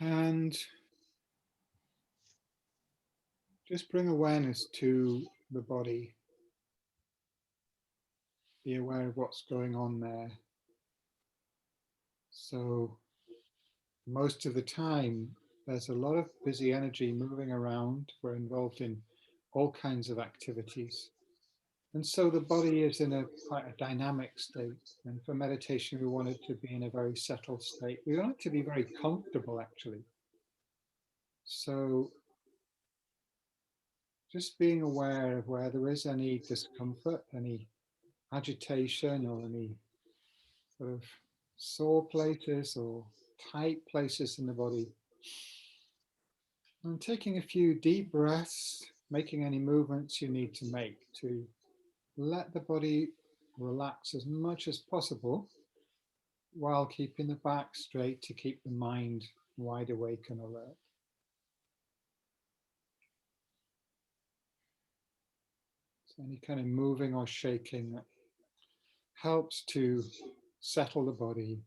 And just bring awareness to the body. Be aware of what's going on there. So most of the time, there's a lot of busy energy moving around. We're involved in all kinds of activities. And so the body is in quite a dynamic state. And for meditation, we want it to be in a very settled state. We want it to be very comfortable, actually. So just being aware of where there is any discomfort, any agitation, or any sort of sore places or tight places in the body. And taking a few deep breaths, making any movements you need to make to let the body relax as much as possible while keeping the back straight to keep the mind wide awake and alert. So any kind of moving or shaking that helps to settle the body.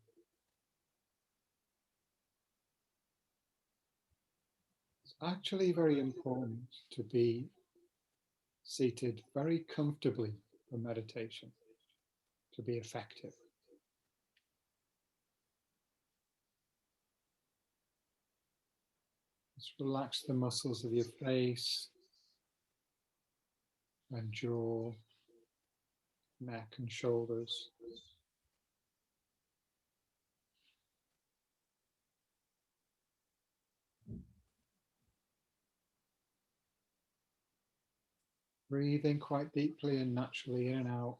It's actually very important to be seated very comfortably for meditation to be effective. Just relax the muscles of your face and jaw, neck and shoulders. Breathing quite deeply and naturally in and out.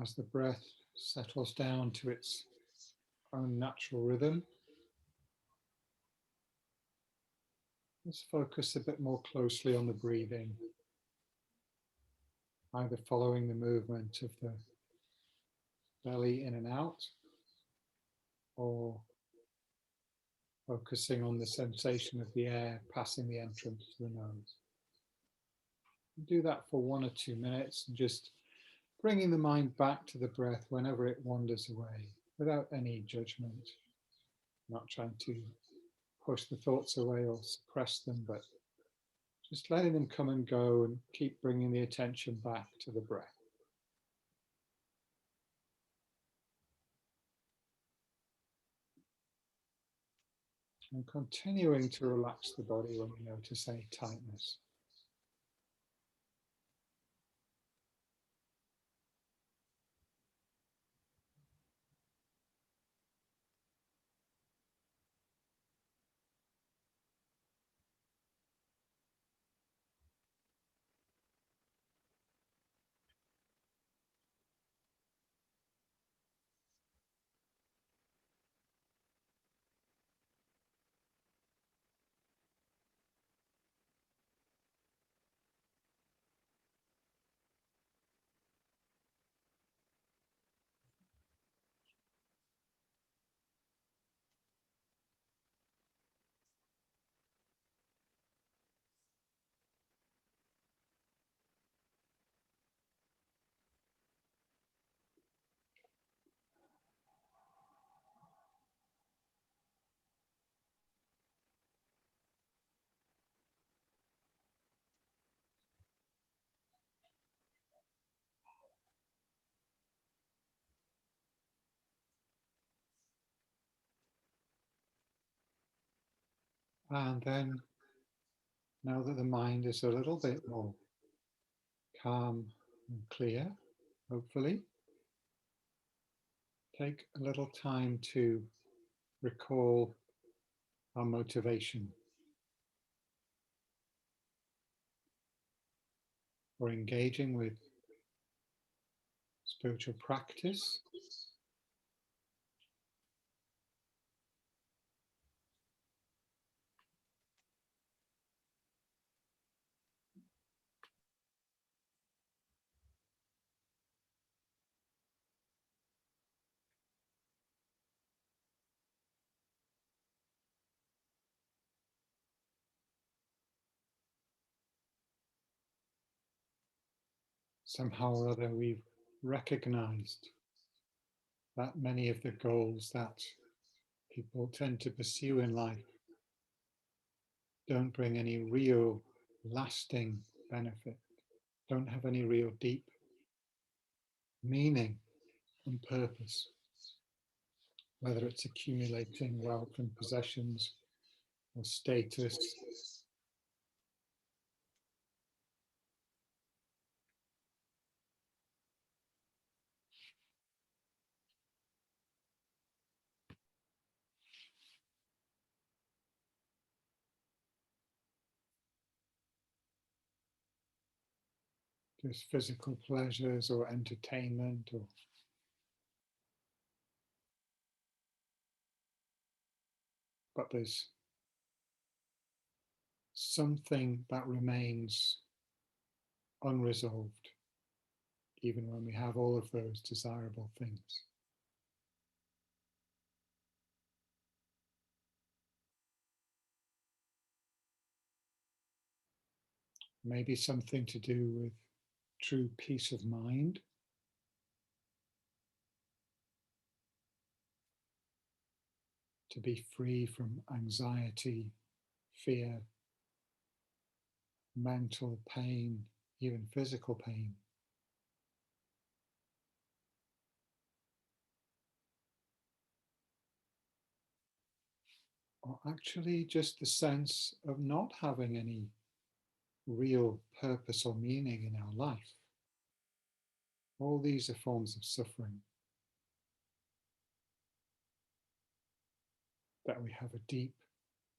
As the breath settles down to its own natural rhythm, let's focus a bit more closely on the breathing, either following the movement of the belly in and out, or focusing on the sensation of the air passing the entrance to the nose. Do that for 1 or 2 minutes, and just bringing the mind back to the breath whenever it wanders away, without any judgment, not trying to push the thoughts away or suppress them, but just letting them come and go and keep bringing the attention back to the breath. And continuing to relax the body when you notice any tightness. And then, now that the mind is a little bit more calm and clear, hopefully, take a little time to recall our motivation for engaging with spiritual practice. Somehow or other, we've recognized that many of the goals that people tend to pursue in life don't bring any real lasting benefit, don't have any real deep meaning and purpose, whether it's accumulating wealth and possessions or status. Just physical pleasures or entertainment, but there's something that remains unresolved, even when we have all of those desirable things. Maybe something to do with true peace of mind, to be free from anxiety, fear, mental pain, even physical pain. Or actually just the sense of not having any real purpose or meaning in our life. All these are forms of suffering that we have a deep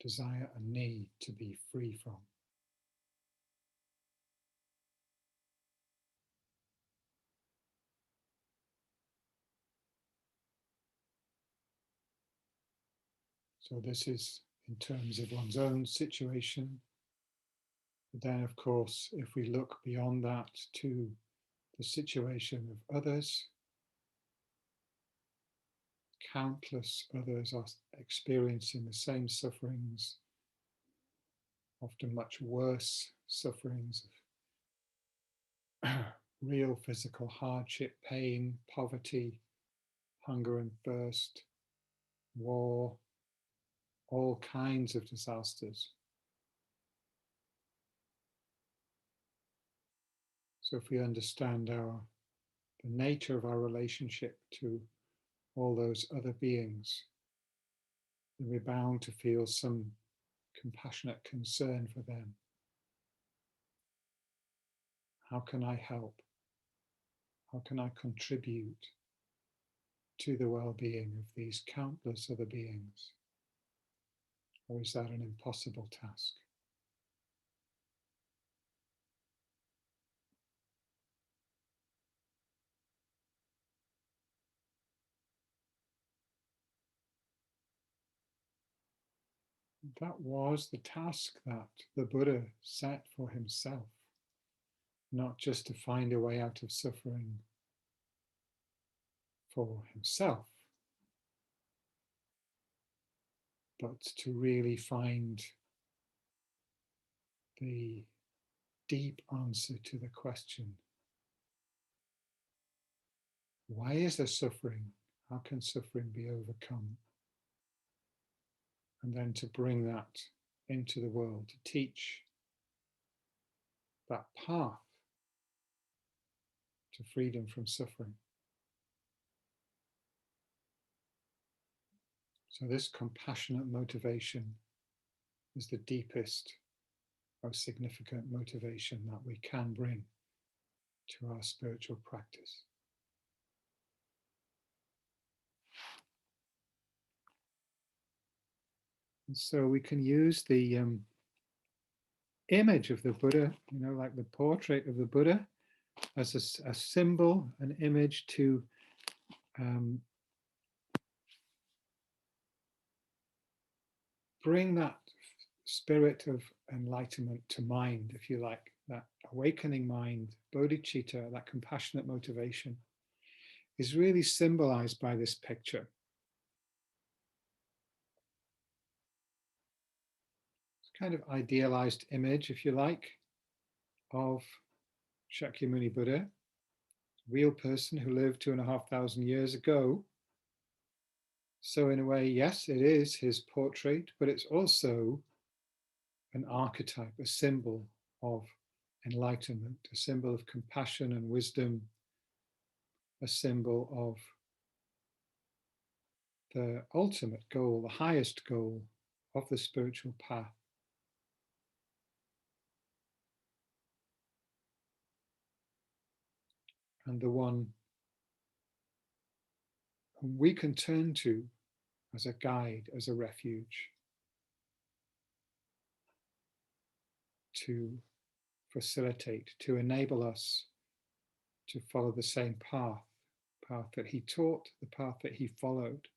desire and need to be free from. So this is in terms of one's own situation. But then, of course, if we look beyond that to the situation of others, countless others are experiencing the same sufferings, often much worse sufferings of real physical hardship, pain, poverty, hunger and thirst, war, all kinds of disasters. So if we understand the nature of our relationship to all those other beings, then we're bound to feel some compassionate concern for them. How can I help? How can I contribute to the well-being of these countless other beings? Or is that an impossible task? That was the task that the Buddha set for himself, not just to find a way out of suffering for himself, but to really find the deep answer to the question, why is there suffering? How can suffering be overcome? And then to bring that into the world, to teach that path to freedom from suffering. So this compassionate motivation is the deepest, most significant motivation that we can bring to our spiritual practice. And so we can use the image of the Buddha, like the portrait of the Buddha, as a symbol, an image to bring that spirit of enlightenment to mind, if you like, that awakening mind, bodhicitta, that compassionate motivation, is really symbolized by this picture. It's kind of idealized image, if you like, of Shakyamuni Buddha, real person who lived 2,500 years ago, So in a way, yes, it is his portrait, but it's also an archetype, a symbol of enlightenment, a symbol of compassion and wisdom, a symbol of the ultimate goal, the highest goal of the spiritual path. And the one whom we can turn to as a guide, as a refuge, to facilitate, to enable us to follow the same path that he taught, the path that he followed,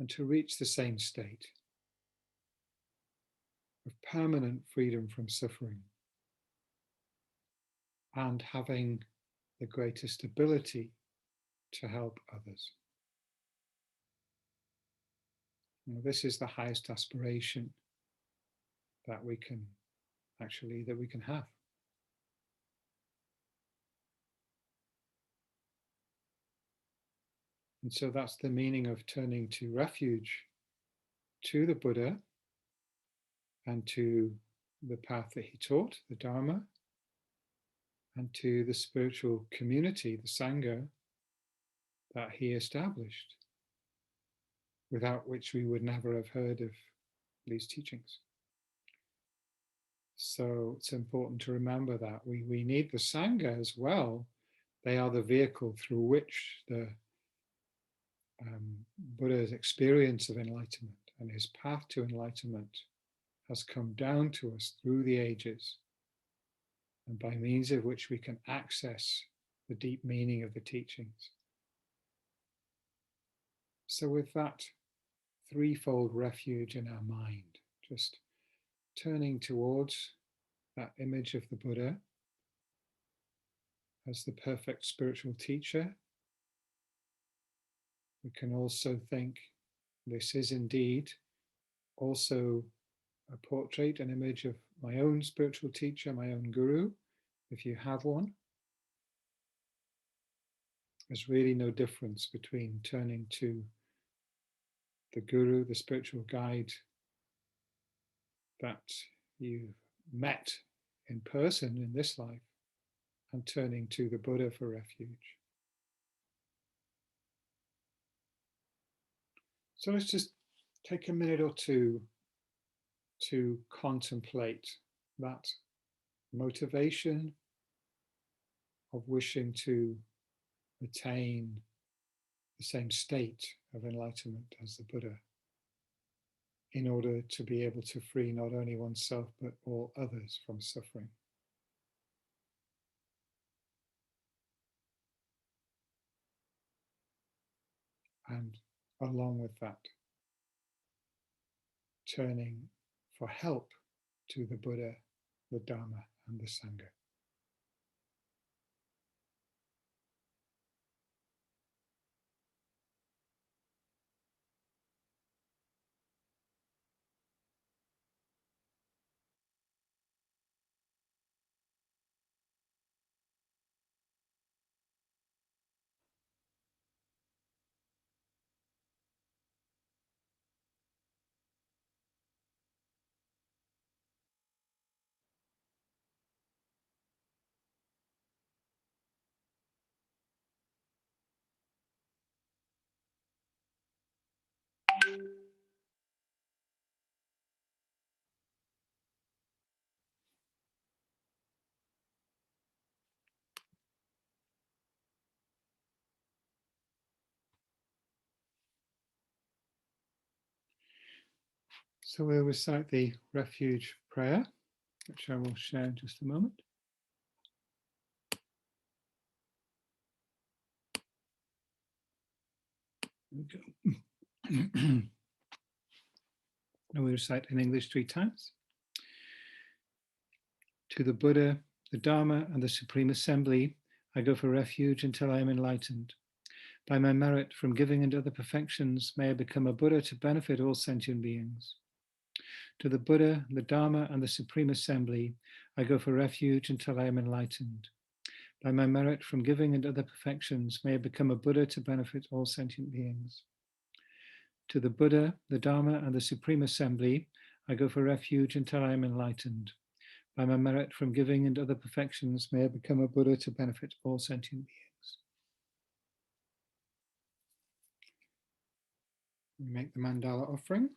and to reach the same state of permanent freedom from suffering and having the greatest ability to help others. Now, this is the highest aspiration that we can have. And so that's the meaning of turning to refuge, to the Buddha and to the path that he taught, the Dharma, and to the spiritual community, the Sangha, that he established, without which we would never have heard of these teachings. So it's important to remember that we need the Sangha as well. They are the vehicle through which the Buddha's experience of enlightenment and his path to enlightenment has come down to us through the ages, and by means of which we can access the deep meaning of the teachings. So with that threefold refuge in our mind, just turning towards that image of the Buddha as the perfect spiritual teacher, we can also think this is indeed also a portrait, an image of my own spiritual teacher, my own guru, if you have one. There's really no difference between turning to the guru, the spiritual guide that you've met in person in this life, and turning to the Buddha for refuge. So let's just take a minute or two to contemplate that motivation of wishing to attain the same state of enlightenment as the Buddha, in order to be able to free not only oneself but all others from suffering. And along with that, turning for help to the Buddha, the Dharma, and the Sangha. So we'll recite the refuge prayer, which I will share in just a moment. There we go. And we recite in English 3 times. To the Buddha, the Dharma, and the Supreme Assembly, I go for refuge until I am enlightened. By my merit from giving and other perfections, may I become a Buddha to benefit all sentient beings. To the Buddha, the Dharma, and the Supreme Assembly, I go for refuge until I am enlightened. By my merit from giving and other perfections, may I become a Buddha to benefit all sentient beings. To the Buddha, the Dharma, and the Supreme Assembly, I go for refuge until I am enlightened. By my merit from giving and other perfections, may I become a Buddha to benefit all sentient beings. We make the mandala offering,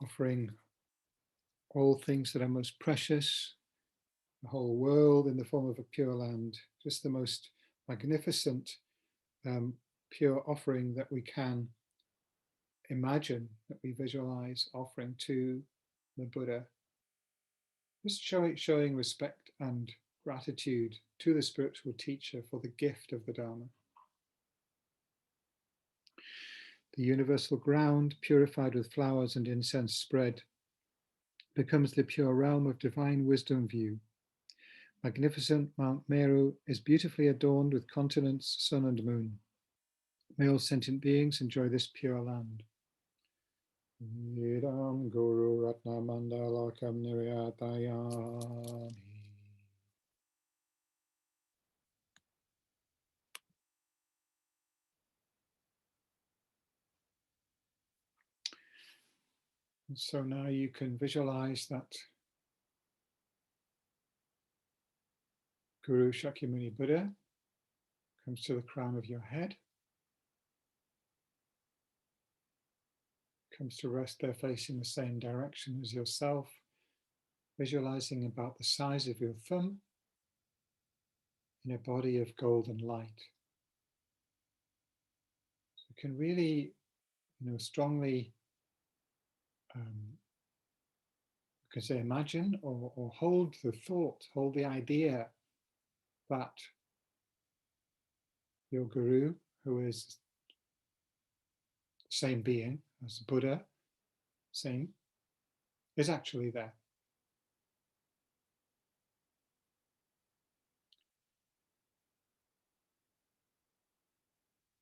offering all things that are most precious, the whole world in the form of a pure land, just the most magnificent pure offering that we can imagine, that we visualize offering to the Buddha. Just showing respect and gratitude to the spiritual teacher for the gift of the Dharma. The universal ground, purified with flowers and incense spread, becomes the pure realm of divine wisdom view. Magnificent Mount Meru is beautifully adorned with continents, sun and moon. May all sentient beings enjoy this pure land. Idam Guru Ratna Mandalakam Niryatayami. And so now you can visualize that Guru Shakyamuni Buddha comes to the crown of your head, comes to rest there facing the same direction as yourself, visualizing about the size of your thumb in a body of golden light. So you can really, strongly, you can say imagine or hold the thought, hold the idea that your Guru, who is the same being as Buddha, same, is actually there.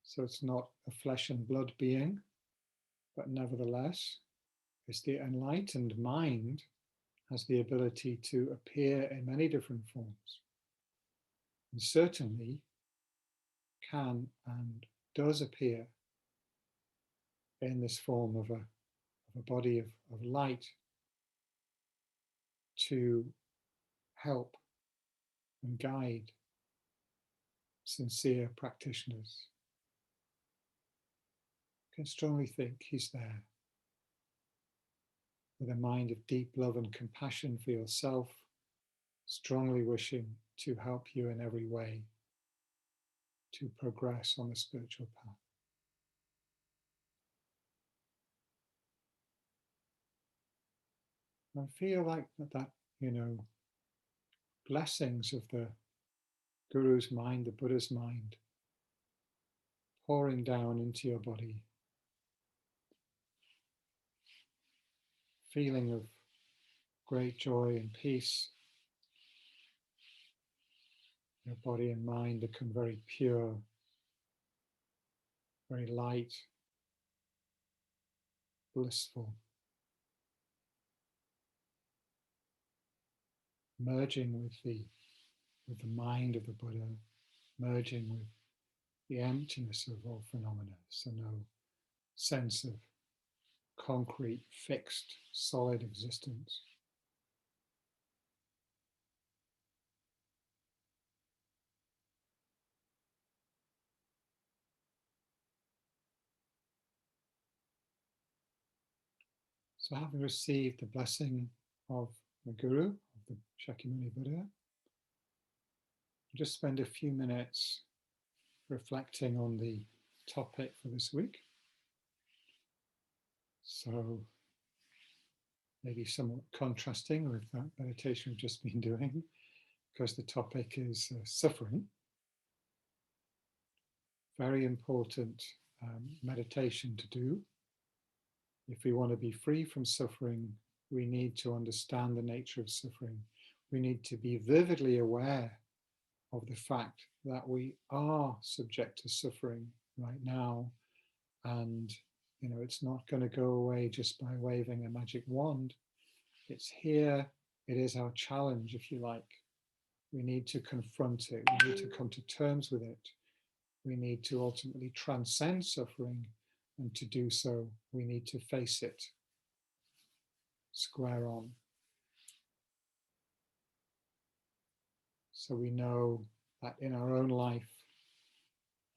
So it's not a flesh and blood being, but nevertheless, it's the enlightened mind has the ability to appear in many different forms. And certainly can and does appear in this form of a body of light to help and guide sincere practitioners. You can strongly think he's there with a mind of deep love and compassion for yourself, strongly wishing to help you in every way to progress on the spiritual path. I feel like that, blessings of the Guru's mind, the Buddha's mind, pouring down into your body. Feeling of great joy and peace. Your body and mind become very pure, very light, blissful. Merging with the mind of the Buddha, merging with the emptiness of all phenomena, so no sense of concrete, fixed, solid existence. So having received the blessing of the Guru, of the Shakyamuni Buddha, just spend a few minutes reflecting on the topic for this week. So maybe somewhat contrasting with that meditation we've just been doing, because the topic is suffering. Very important meditation to do. If we want to be free from suffering, we need to understand the nature of suffering. We need to be vividly aware of the fact that we are subject to suffering right now. And, it's not going to go away just by waving a magic wand. It's here. It is our challenge, if you like. We need to confront it. We need to come to terms with it. we need to ultimately transcend suffering, and to do so, we need to face it square on. So we know that in our own life,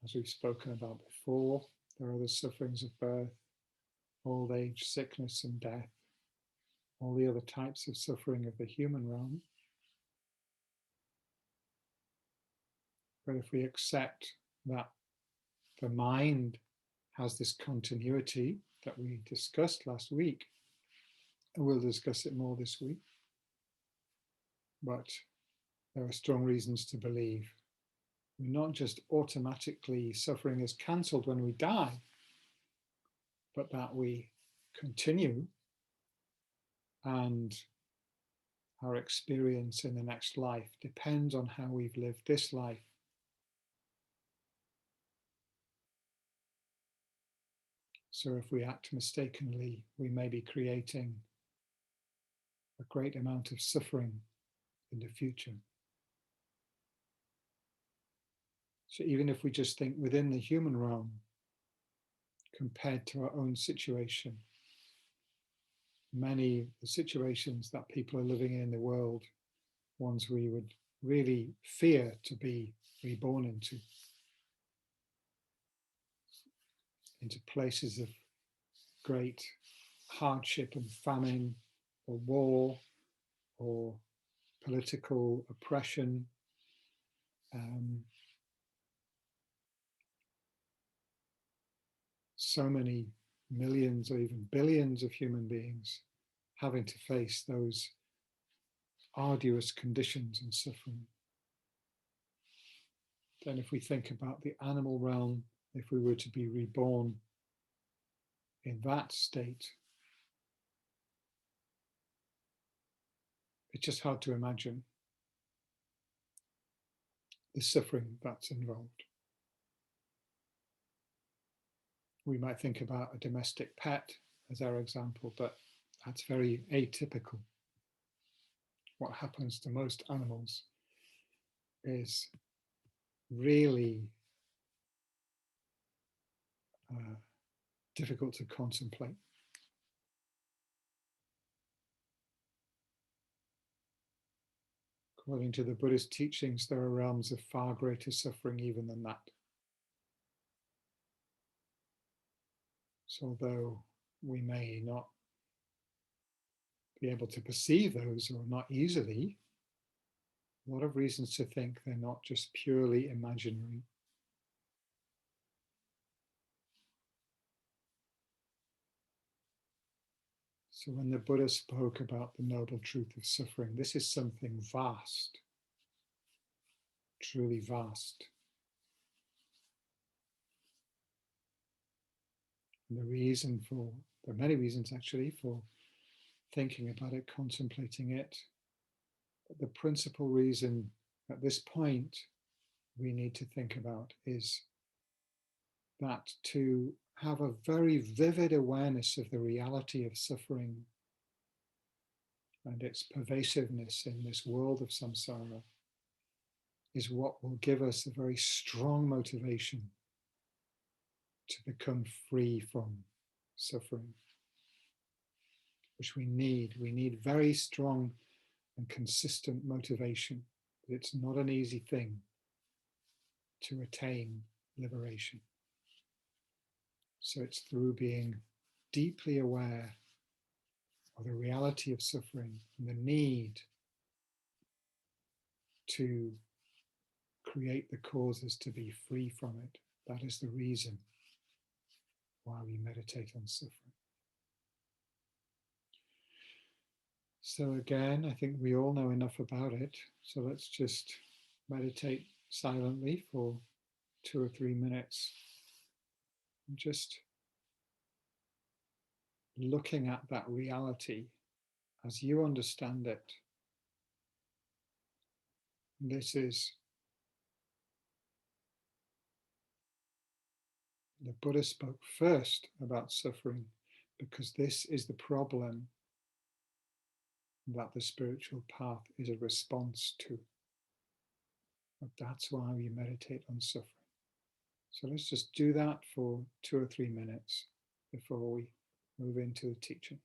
as we've spoken about before, there are the sufferings of birth, old age, sickness, and death, all the other types of suffering of the human realm. But if we accept that the mind has this continuity that we discussed last week, and we'll discuss it more this week, but there are strong reasons to believe we're not just automatically suffering is cancelled when we die, but that we continue, and our experience in the next life depends on how we've lived this life. So if we act mistakenly, we may be creating a great amount of suffering in the future. So even if we just think within the human realm, compared to our own situation, many of the situations that people are living in the world, ones we would really fear to be reborn into places of great hardship and famine, or war, or political oppression, so many millions or even billions of human beings having to face those arduous conditions and suffering. Then if we think about the animal realm, if we were to be reborn in that state, it's just hard to imagine the suffering that's involved. We might think about a domestic pet as our example, but that's very atypical. What happens to most animals is really difficult to contemplate. According to the Buddhist teachings, there are realms of far greater suffering even than that. So although we may not be able to perceive those, or not easily, a lot of reasons to think they're not just purely imaginary. So when the Buddha spoke about the noble truth of suffering, this is something vast, truly vast. And there are many reasons actually for thinking about it, contemplating it. But the principal reason at this point we need to think about is that to have a very vivid awareness of the reality of suffering and its pervasiveness in this world of samsara is what will give us a very strong motivation to become free from suffering, which we need. We need very strong and consistent motivation. It's not an easy thing to attain liberation. So it's through being deeply aware of the reality of suffering and the need to create the causes to be free from it. That is the reason why we meditate on suffering. So again, I think we all know enough about it. So let's just meditate silently for 2 or 3 minutes. And just looking at that reality as you understand it. This is the Buddha spoke first about suffering because this is the problem that the spiritual path is a response to. But that's why we meditate on suffering. So let's just do that for 2 or 3 minutes before we move into the teaching.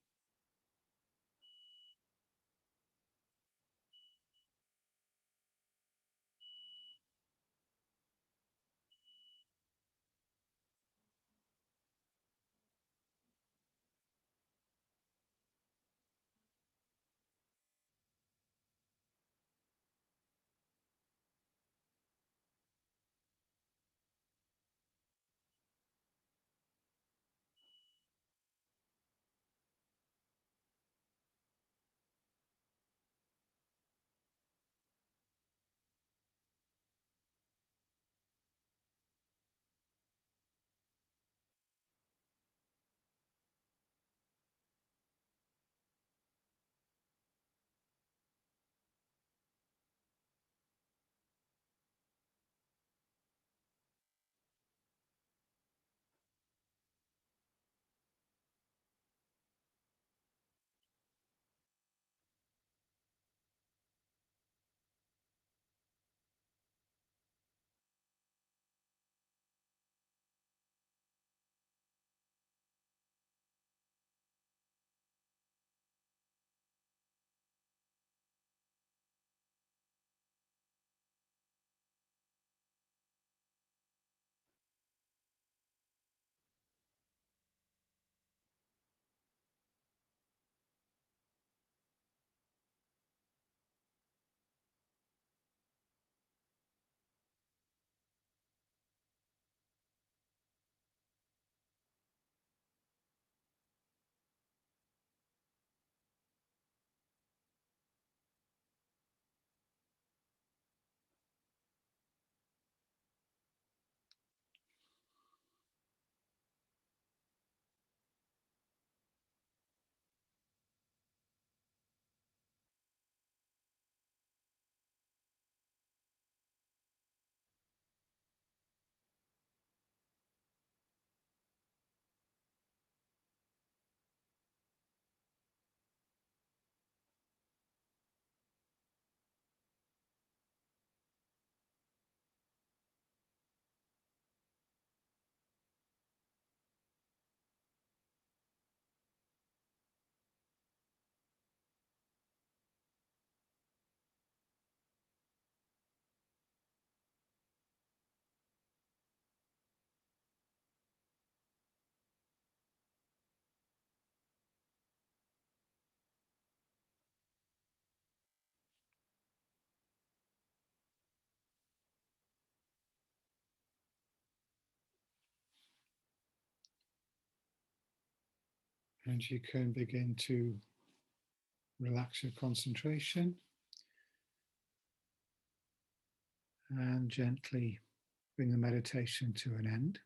And you can begin to relax your concentration and gently bring the meditation to an end.